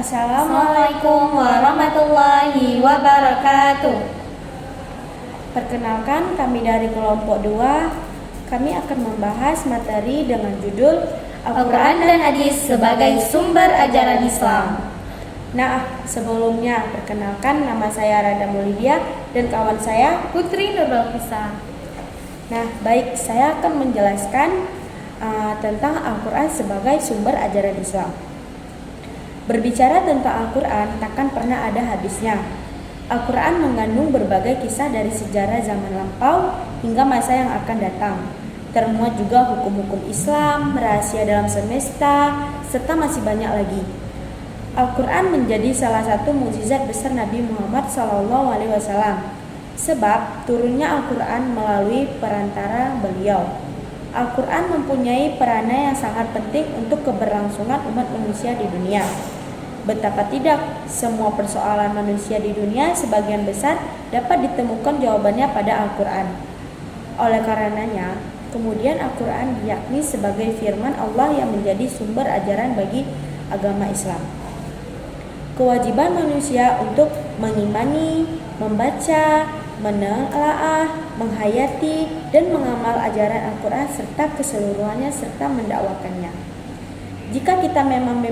Assalamualaikum warahmatullahi wabarakatuh. Perkenalkan, kami dari kelompok 2. Kami akan membahas materi dengan judul Al-Quran dan Hadis sebagai sumber ajaran Islam. Nah, sebelumnya perkenalkan, nama saya Rada Mulidia dan kawan saya Putri Nurul Hisa. Nah, baik, saya akan menjelaskan tentang Al-Quran sebagai sumber ajaran Islam. Berbicara tentang Al-Quran takkan pernah ada habisnya. Al-Quran mengandung berbagai kisah dari sejarah zaman lampau hingga masa yang akan datang. Termuat juga hukum-hukum Islam, rahasia dalam semesta, serta masih banyak lagi. Al-Quran menjadi salah satu mukjizat besar Nabi Muhammad SAW. Sebab turunnya Al-Quran melalui perantara beliau. Al-Quran mempunyai peranan yang sangat penting untuk keberlangsungan umat manusia di dunia. Betapa tidak, semua persoalan manusia di dunia sebagian besar dapat ditemukan jawabannya pada Al-Quran. Oleh karenanya, kemudian Al-Quran diyakini sebagai firman Allah yang menjadi sumber ajaran bagi agama Islam. Kewajiban manusia untuk mengimani, membaca, menelaah, menghayati, dan mengamal ajaran Al-Quran serta keseluruhannya serta mendakwakannya. Jika kita memang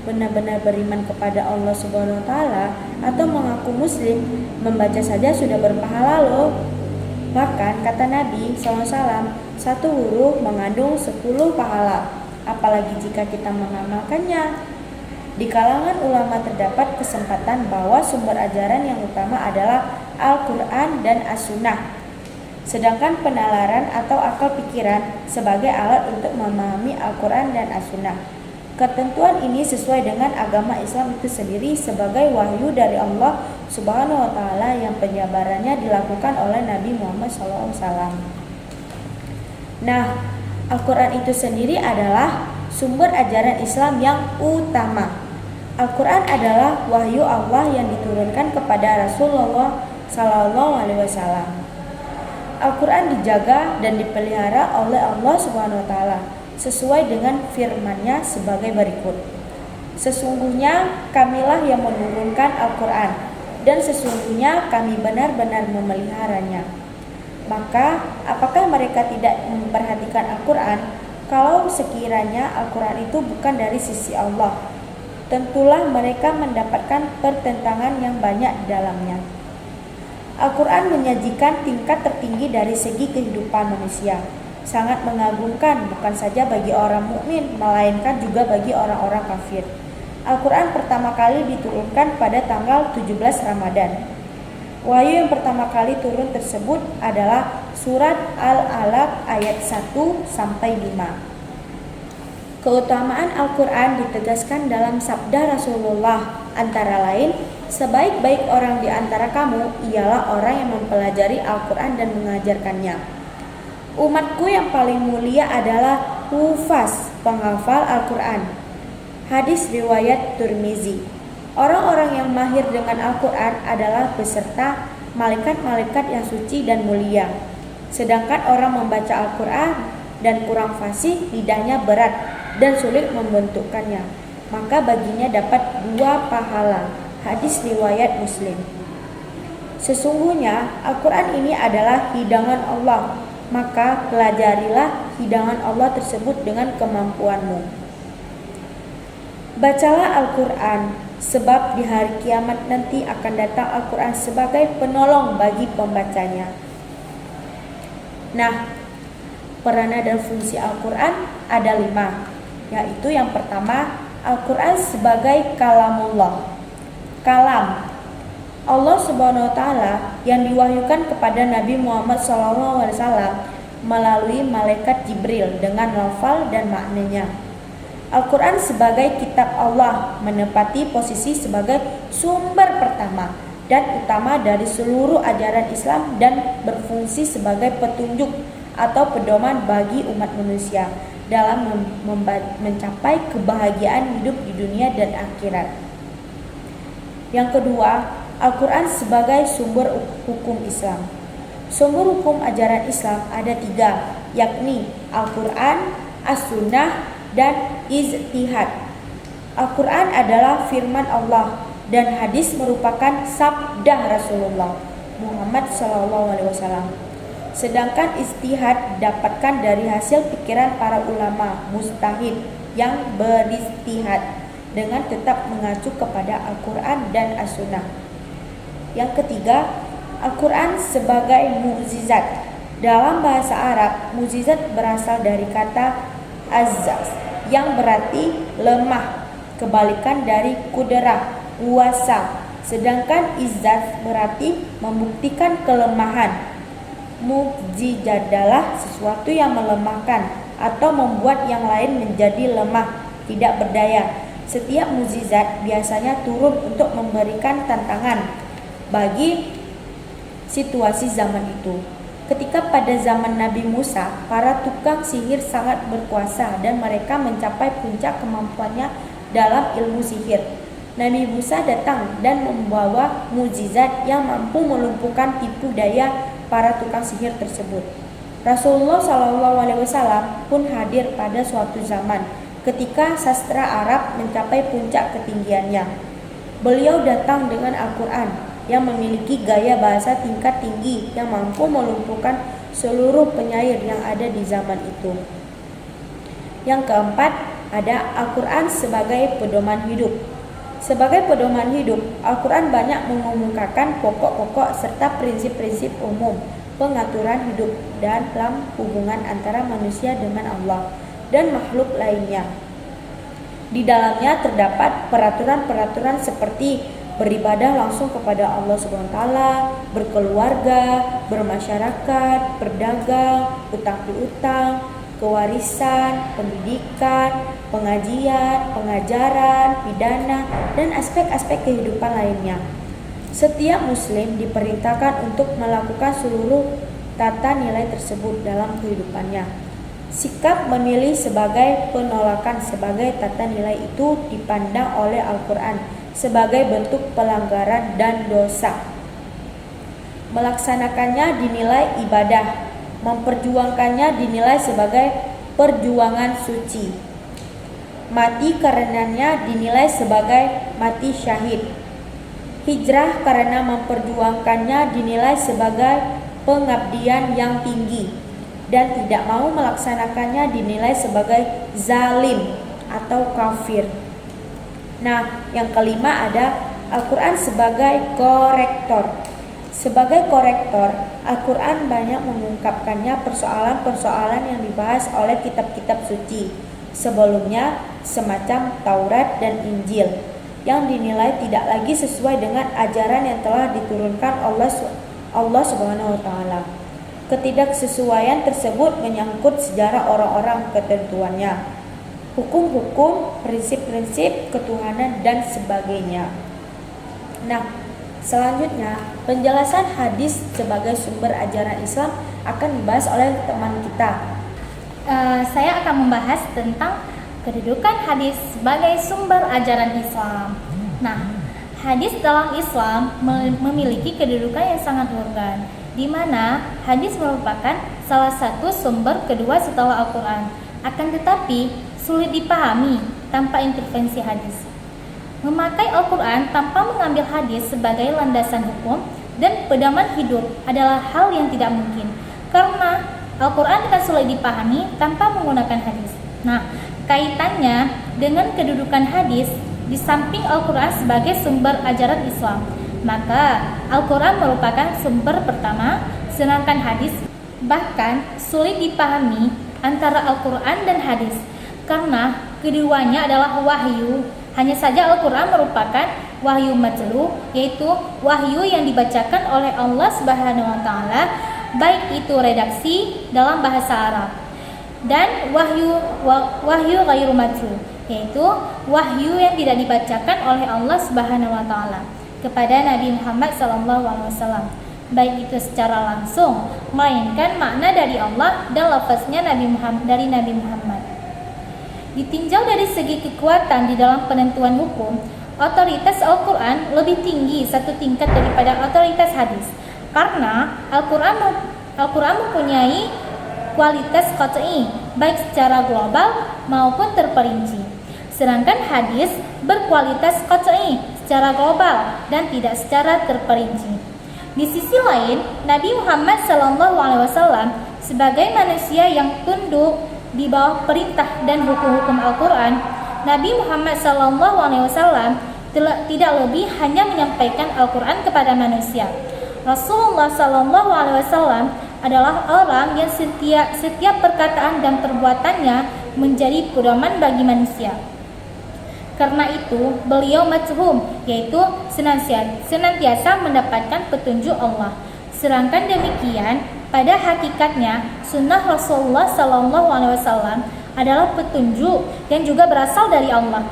benar-benar beriman kepada Allah Subhanahu wa Ta'ala atau mengaku Muslim, membaca saja sudah berpahala loh. Bahkan kata Nabi SAW, satu huruf mengandung 10 pahala. Apalagi jika kita mengamalkannya. Di kalangan ulama terdapat kesempatan bahwa sumber ajaran yang utama adalah Al-Quran dan As-Sunnah. Sedangkan penalaran atau akal pikiran sebagai alat untuk memahami Al-Quran dan As-Sunnah. Ketentuan ini sesuai dengan agama Islam itu sendiri sebagai wahyu dari Allah Subhanahu wa Ta'ala yang penjabarannya dilakukan oleh Nabi Muhammad SAW. Nah, Al-Quran itu sendiri adalah sumber ajaran Islam yang utama. Al-Quran adalah wahyu Allah yang diturunkan kepada Rasulullah SAW. Al-Quran dijaga dan dipelihara oleh Allah Subhanahu wa Ta'ala sesuai dengan firman-Nya sebagai berikut. Sesungguhnya kamilah yang menurunkan Al-Quran dan sesungguhnya kami benar-benar memeliharanya. Maka apakah mereka tidak memperhatikan Al-Quran? Kalau sekiranya Al-Quran itu bukan dari sisi Allah, tentulah mereka mendapatkan pertentangan yang banyak di dalamnya. Al-Quran menyajikan tingkat tertinggi dari segi kehidupan manusia. Sangat mengagumkan bukan saja bagi orang mukmin melainkan juga bagi orang-orang kafir. Al-Quran pertama kali diturunkan pada tanggal 17 Ramadan. Wahyu yang pertama kali turun tersebut adalah surat Al-Alaq ayat 1 sampai 5. Keutamaan Al-Quran ditegaskan dalam sabda Rasulullah, antara lain, sebaik-baik orang di antara kamu ialah orang yang mempelajari Al-Quran dan mengajarkannya. Umatku yang paling mulia adalah hufaz, penghafal Al-Quran. Hadis riwayat Tirmizi. Orang-orang yang mahir dengan Al-Quran adalah beserta malaikat-malaikat yang suci dan mulia. Sedangkan orang membaca Al-Quran dan kurang fasih, lidahnya berat dan sulit membentukkannya, maka baginya dapat 2 pahala. Hadis riwayat Muslim. Sesungguhnya Al-Quran ini adalah hidangan Allah, maka pelajarilah hidangan Allah tersebut dengan kemampuanmu. Bacalah Al-Quran, sebab di hari kiamat nanti akan datang Al-Quran sebagai penolong bagi pembacanya. Nah, peranan dan fungsi Al-Quran ada 5, yaitu yang pertama, Al-Quran sebagai kalamullah. Kalam Allah Subhanahu wa Ta'ala yang diwahyukan kepada Nabi Muhammad SAW melalui malaikat Jibril dengan lafal dan maknanya. Al-Quran sebagai kitab Allah menempati posisi sebagai sumber pertama dan utama dari seluruh ajaran Islam dan berfungsi sebagai petunjuk atau pedoman bagi umat manusia dalam mencapai kebahagiaan hidup di dunia dan akhirat. Yang kedua, Al-Quran sebagai sumber hukum Islam. Sumber hukum ajaran Islam ada 3, yakni Al-Quran, As-Sunnah, dan Ijtihad. Al-Quran adalah firman Allah dan hadis merupakan sabda Rasulullah Muhammad SAW. Sedangkan istihad dapatkan dari hasil pikiran para ulama mujtahid yang beristihad dengan tetap mengacu kepada Al-Quran dan As-Sunnah. Yang ketiga, Al-Quran sebagai mukjizat. Dalam bahasa Arab, mukjizat berasal dari kata azaz yang berarti lemah, kebalikan dari kudrah, kuasa. Sedangkan izzat berarti membuktikan kelemahan. Mukjizat adalah sesuatu yang melemahkan atau membuat yang lain menjadi lemah, tidak berdaya. Setiap mukjizat biasanya turun untuk memberikan tantangan bagi situasi zaman itu. Ketika pada zaman Nabi Musa, para tukang sihir sangat berkuasa dan mereka mencapai puncak kemampuannya dalam ilmu sihir. Nabi Musa datang dan membawa mukjizat yang mampu melumpuhkan tipu daya para tukang sihir tersebut. Rasulullah SAW pun hadir pada suatu zaman ketika sastra Arab mencapai puncak ketinggiannya. Beliau datang dengan Al-Quran yang memiliki gaya bahasa tingkat tinggi yang mampu melumpuhkan seluruh penyair yang ada di zaman itu. Yang keempat, ada Al-Quran sebagai pedoman hidup. Sebagai pedoman hidup, Al-Quran banyak mengemukakan pokok-pokok serta prinsip-prinsip umum pengaturan hidup dan dalam hubungan antara manusia dengan Allah dan makhluk lainnya. Di dalamnya terdapat peraturan-peraturan seperti beribadah langsung kepada Allah SWT, berkeluarga, bermasyarakat, berdagang, utang piutang, kewarisan, pendidikan, pengajian, pengajaran, pidana, dan aspek-aspek kehidupan lainnya. Setiap muslim diperintahkan untuk melakukan seluruh tata nilai tersebut dalam kehidupannya. Sikap memilih sebagai penolakan sebagai tata nilai itu dipandang oleh Al-Quran sebagai bentuk pelanggaran dan dosa. Melaksanakannya dinilai ibadah, memperjuangkannya dinilai sebagai perjuangan suci. Mati karenanya dinilai sebagai mati syahid. Hijrah karena memperjuangkannya dinilai sebagai pengabdian yang tinggi, dan tidak mau melaksanakannya dinilai sebagai zalim atau kafir. Nah, yang kelima ada Al-Quran sebagai korektor. Sebagai korektor, Al-Quran banyak mengungkapkannya persoalan-persoalan yang dibahas oleh kitab-kitab suci sebelumnya, semacam Taurat dan Injil, yang dinilai tidak lagi sesuai dengan ajaran yang telah diturunkan Allah Subhanahu wa Ta'ala. Ketidaksesuaian tersebut menyangkut sejarah orang-orang, ketentuannya, hukum-hukum, prinsip-prinsip ketuhanan, dan sebagainya. Nah, selanjutnya penjelasan hadis sebagai sumber ajaran Islam akan dibahas oleh teman kita. Saya akan membahas tentang kedudukan hadis sebagai sumber ajaran Islam. Nah, hadis dalam Islam memiliki kedudukan yang sangat beragam, di mana hadis merupakan salah satu sumber kedua setelah Al-Quran. Akan tetapi sulit dipahami tanpa intervensi hadis. Memakai Al-Quran tanpa mengambil hadis sebagai landasan hukum dan pedoman hidup adalah hal yang tidak mungkin, karena Al-Quran akan sulit dipahami tanpa menggunakan hadis. Nah, kaitannya dengan kedudukan hadis, di samping Al-Quran sebagai sumber ajaran Islam, maka Al-Quran merupakan sumber pertama, sedangkan hadis bahkan sulit dipahami antara Al-Quran dan hadis, karena keduanya adalah wahyu. Hanya saja Al-Quran merupakan wahyu matlu, yaitu wahyu yang dibacakan oleh Allah Subhanahu wa Ta'ala, baik itu redaksi dalam bahasa Arab, dan wahyu ghairu matlu, yaitu wahyu yang tidak dibacakan oleh Allah Subhanahu wa Ta'ala kepada Nabi Muhammad SAW, baik itu secara langsung, melainkan makna dari Allah dan lafaznya dari Nabi Muhammad. Ditinjau dari segi kekuatan di dalam penentuan hukum, otoritas Al-Quran lebih tinggi satu tingkat daripada otoritas hadis, karena Al-Quran mempunyai kualitas qat'i, baik secara global maupun terperinci. Sedangkan hadis berkualitas qat'i secara global dan tidak secara terperinci. Di sisi lain, Nabi Muhammad SAW sebagai manusia yang tunduk di bawah perintah dan hukum-hukum Al-Quran, Nabi Muhammad SAW tidak lebih hanya menyampaikan Al-Quran kepada manusia. Rasulullah SAW adalah orang yang setiap perkataan dan perbuatannya menjadi pedoman bagi manusia. Karena itu, beliau mathum, yaitu senantiasa mendapatkan petunjuk Allah. Sedangkan demikian, pada hakikatnya sunnah Rasulullah SAW adalah petunjuk yang juga berasal dari Allah.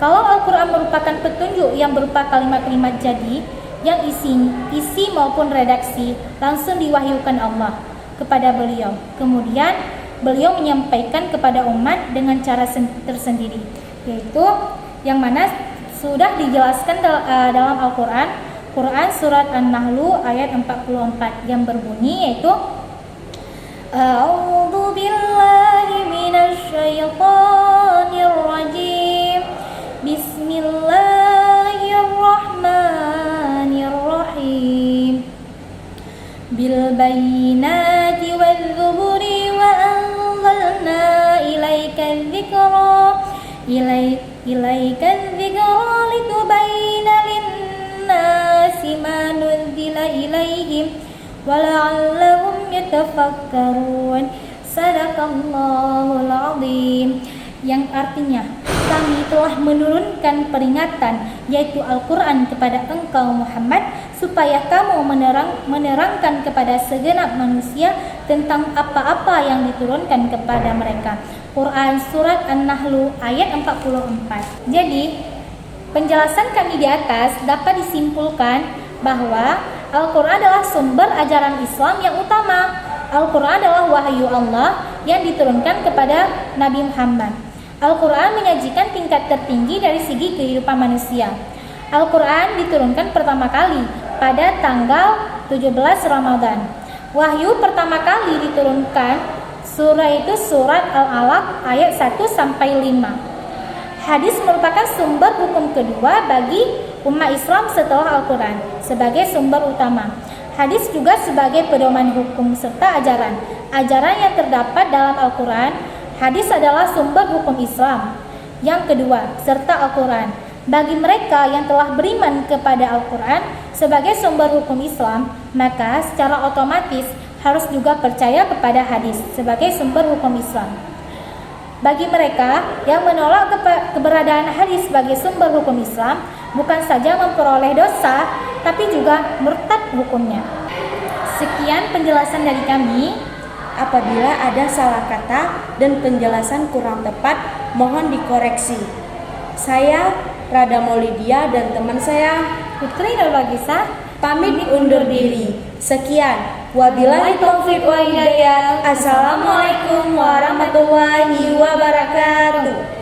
Kalau Al-Quran merupakan petunjuk yang berupa kalimat-kalimat jadi, yang isi maupun redaksi langsung diwahyukan Allah kepada beliau. Kemudian beliau menyampaikan kepada umat dengan cara tersendiri, yaitu yang mana sudah dijelaskan dalam Al-Quran, surat An-Nahl ayat 44 yang berbunyi yaitu A'udzu billahi minasy syaithanir rajim. Bismillahirrahmanirrahim. Bil bayyinati wal zuburi wa anzalna ilaikal dzikra litubayyana lin-nasi ma nuzila ilaihim wa la'allahum yatafakkarun. Sadaqallahul azim. Yang artinya, kami telah menurunkan peringatan yaitu Al-Quran kepada engkau Muhammad supaya kamu menerangkan kepada segenap manusia tentang apa-apa yang diturunkan kepada mereka. Quran surat An-Nahl ayat 44. Jadi, penjelasan kami di atas dapat disimpulkan bahwa Al-Quran adalah sumber ajaran Islam yang utama. Al-Quran adalah wahyu Allah yang diturunkan kepada Nabi Muhammad. Al-Quran menyajikan tingkat tertinggi dari segi kehidupan manusia. Al-Quran diturunkan pertama kali pada tanggal 17 Ramadan. Wahyu pertama kali diturunkan surat Al-Alaq ayat 1-5. Hadis merupakan sumber hukum kedua bagi umat Islam setelah Al-Quran sebagai sumber utama. Hadis juga sebagai pedoman hukum serta ajaran yang terdapat dalam Al-Quran. Hadis adalah sumber hukum Islam yang kedua serta Al-Quran. Bagi mereka yang telah beriman kepada Al-Quran sebagai sumber hukum Islam, maka secara otomatis harus juga percaya kepada hadis sebagai sumber hukum Islam. Bagi mereka yang menolak keberadaan hadis sebagai sumber hukum Islam, bukan saja memperoleh dosa, tapi juga murtad hukumnya. Sekian penjelasan dari kami. Apabila ada salah kata dan penjelasan kurang tepat, mohon dikoreksi. Saya Rada Maulidia dan teman saya Putri Nurlagisa pamit undur diri. Sekian. Wabillahi taufiq wal hidayah. Assalamualaikum warahmatullahi wabarakatuh.